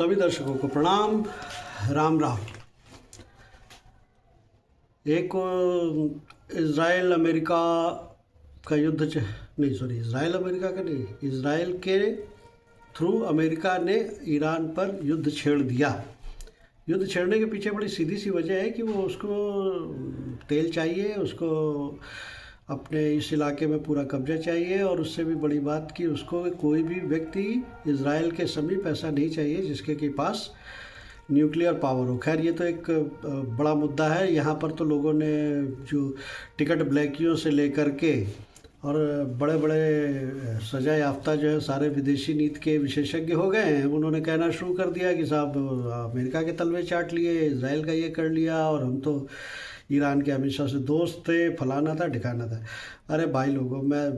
सभी दर्शकों को प्रणाम। राम राम। एक इज़राइल अमेरिका का युद्ध नहीं, सॉरी, इज़राइल अमेरिका का नहीं, इज़राइल के थ्रू अमेरिका ने ईरान पर युद्ध छेड़ दिया। युद्ध छेड़ने के पीछे बड़ी सीधी सी वजह है कि वो उसको तेल चाहिए, उसको अपने इस इलाके में पूरा कब्जा चाहिए, और उससे भी बड़ी बात कि उसको कोई भी व्यक्ति इज़राइल के समीप ऐसा नहीं चाहिए जिसके के पास न्यूक्लियर पावर हो। खैर, ये तो एक बड़ा मुद्दा है। यहाँ पर तो लोगों ने जो टिकट ब्लैकियों से लेकर के और बड़े बड़े सजा याफ्ता जो है सारे विदेशी नीति के विशेषज्ञ हो गए हैं। उन्होंने कहना शुरू कर दिया कि साहब अमेरिका के तलवे चाट लिए, इज़राइल का ये कर लिया, और हम तो ईरान के हमेशा से दोस्त थे, फलाना था ठिकाना था। अरे भाई लोगों, मैं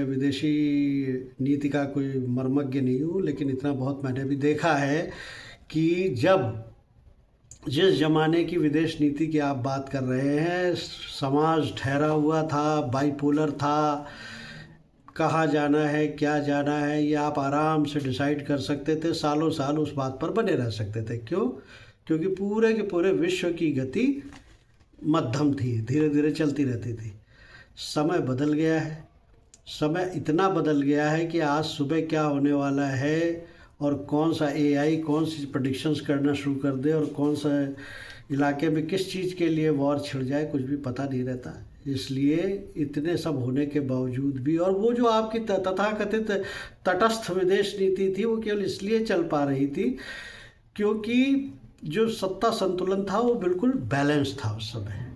विदेशी नीति का कोई मर्मज्ञ नहीं हूँ, लेकिन इतना बहुत मैंने भी देखा है कि जिस ज़माने की विदेश नीति की आप बात कर रहे हैं, समाज ठहरा हुआ था, बाइपोलर था, कहाँ जाना है, क्या जाना है, ये आप आराम से डिसाइड कर सकते थे, सालों साल उस बात पर बने रह सकते थे। क्यों? क्योंकि पूरे के पूरे विश्व की गति मध्यम थी, धीरे धीरे चलती रहती थी। समय बदल गया है। समय इतना बदल गया है कि आज सुबह क्या होने वाला है और कौन सा एआई कौन सी प्रेडिक्शंस करना शुरू कर दे और कौन सा इलाके में किस चीज़ के लिए वॉर छिड़ जाए, कुछ भी पता नहीं रहता। इसलिए इतने सब होने के बावजूद भी, और वो जो आपकी तथाकथित तटस्थ विदेश नीति थी, वो केवल इसलिए चल पा रही थी क्योंकि जो सत्ता संतुलन था वो बिल्कुल बैलेंस था। उस समय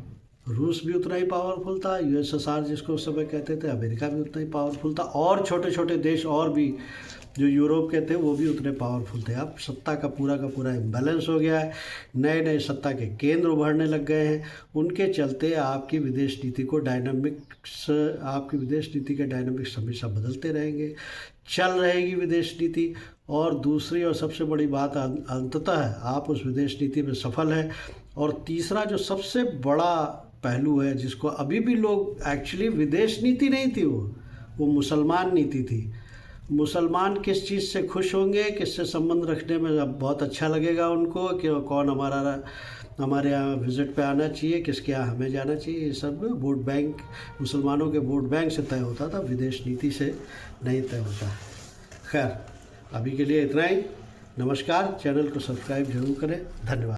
रूस भी उतना ही पावरफुल था, यूएसएसआर जिसको उस समय कहते थे, अमेरिका भी उतना ही पावरफुल था, और छोटे छोटे देश और भी जो यूरोप के थे वो भी उतने पावरफुल थे। अब सत्ता का पूरा इम्बैलेंस हो गया है। नए नए सत्ता के केंद्र उभरने लग गए हैं। उनके चलते आपकी विदेश नीति के डायनामिक्स हमेशा बदलते रहेंगे, चल रहेगी विदेश नीति। और दूसरी और सबसे बड़ी बात, अंततः आप उस विदेश नीति में सफल हैं। और तीसरा जो सबसे बड़ा पहलू है, जिसको अभी भी लोग, एक्चुअली विदेश नीति नहीं थी, वो मुसलमान नीति थी। मुसलमान किस चीज़ से खुश होंगे, किससे संबंध रखने में बहुत अच्छा लगेगा उनको, कि कौन हमारे यहाँ विज़िट पे आना चाहिए, किसके यहाँ हमें जाना चाहिए, ये सब वोट बैंक, मुसलमानों के वोट बैंक से तय होता था, विदेश नीति से नहीं तय होता। खैर, अभी के लिए इतना ही। नमस्कार। चैनल को सब्सक्राइब जरूर करें। धन्यवाद।